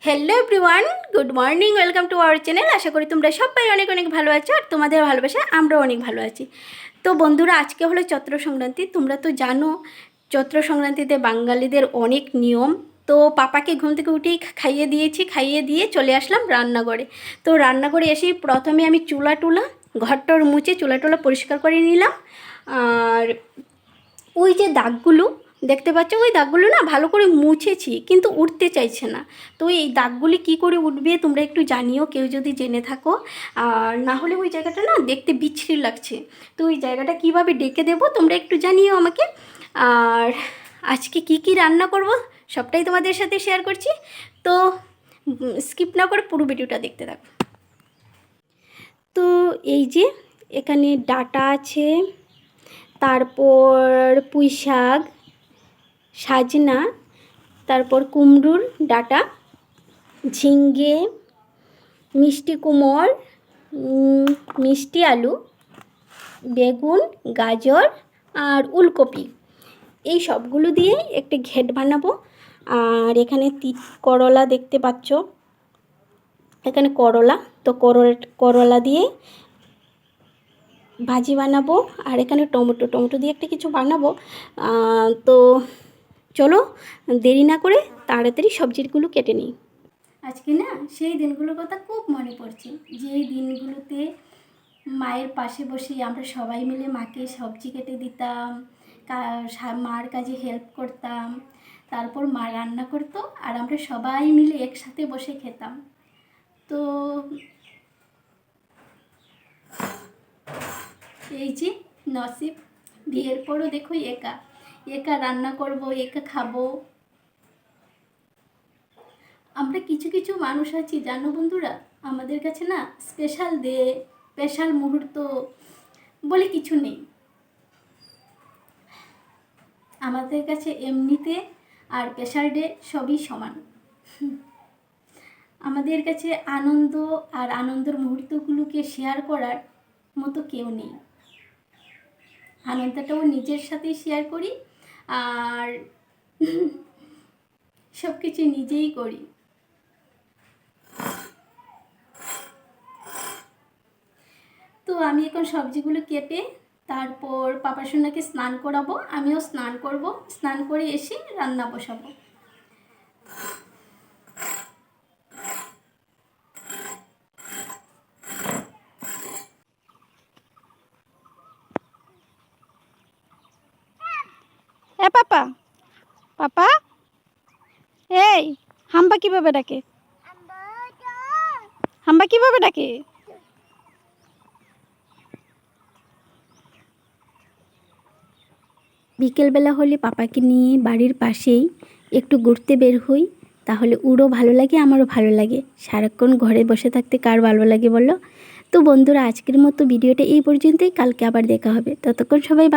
Hello everyone, good morning, welcome to our channel. আশা করি তোমরা সবাই অনেক অনেক ভালো আছো আর তোমাদের ভালোবাসা আমরাও অনেক ভালো আছি। তো বন্ধুরা, আজকে হলো চৈত্র সংক্রান্তি। তোমরা তো জানো চৈত্র সংক্রান্তিতে বাঙালিদের অনেক নিয়ম। তো পাপাকে ঘুম থেকে উঠেই খাইয়ে দিয়েছি, খাইয়ে দিয়ে চলে আসলাম রান্নাঘরে। তো রান্নাঘরে এসেই প্রথমে আমি ঘরটর মুছে চুলা পরিষ্কার করে নিলাম। আর ওই যে দাগগুলো দেখতে পাচ্ছ, ওই দাগগুলো না ভালো করে মুছেছি, কিন্তু উঠতে চাইছে না। তো এই দাগগুলি কি করে উঠবে তোমরা একটু জানিও, কেউ যদি জেনে থাকো। আর না হলে ওই জায়গাটা না দেখতে বিচ্ছিরি লাগছে। তো ওই জায়গাটা কিভাবে ডেকে দেবো তোমরা একটু জানিও আমাকে। আর আজকে কি রান্না করব সবটাই তোমাদের সাথে শেয়ার করছি। তো স্কিপ না করে পুরো ভিডিওটা দেখতে থাকো। তো এই যে এখানে ডাটা আছে, তারপর পুঁই শাক, সাজনা, তারপর কুমড়োর ডাটা, ঝিঙ্গে, মিষ্টি কুমড়, মিষ্টি আলু, বেগুন, গাজর আর উলকপি, এই সবগুলো দিয়ে একটা ঘেট বানাবো। আর এখানে করলা দেখতে পাচ্ছ, এখানে করলা, তো করলা দিয়ে ভাজি বানাবো। আর এখানে টমেটো দিয়ে একটা কিছু বানাবো। তো চলো দেরি না করে তাড়াতাড়ি সবজিগুলো কেটে নিই। আজকে না সেই দিনগুলোর কথা খুব মনে পড়ছে, যে দিনগুলোতে মায়ের পাশে বসে আমরা সবাই মিলে মাকে সবজি কেটে দিতাম, মার কাজে হেল্প করতাম, তারপর মা রান্না করতো আর আমরা সবাই মিলে একসাথে বসে খেতাম। তো এই যে নসিব, বিয়ের পরও দেখো একা একা রান্না করব, একা খাবো। আমরা কিছু কিছু মানুষ আছি জানো বন্ধুরা, আমাদের কাছে না স্পেশাল মুহূর্ত বলে কিছু নেই। আমাদের কাছে এমনিতে আর স্পেশাল ডে সবই সমান। আমাদের কাছে আনন্দ আর আনন্দের মুহূর্তগুলোকে শেয়ার করার মতো কেউ নেই। আনন্দটাও নিজের সাথেই শেয়ার করি আর সব কিছু নিজেই করি। তো আমি এখন সবজিগুলো কেটে তারপর পাপা সোনাকে স্নান করাবো, আমিও স্নান করব, স্নান করে এসে রান্না বসাবো। পাপা পাপা, এই হাম্বা কিভাবে ডাকে? হাম্বা কিভাবে ডাকে? বিকেলবেলা হলে পাপাকে নিয়ে বাড়ির পাশেই একটু ঘুরতে বের হই, তাহলে ওরও ভালো লাগে আমারও ভালো লাগে। সারাক্ষণ ঘরে বসে থাকতে কার ভালো লাগে বলো? তো বন্ধুরা, আজকের মতো ভিডিওটা এই পর্যন্তই, কালকে আবার দেখা হবে। ততক্ষণ সবাই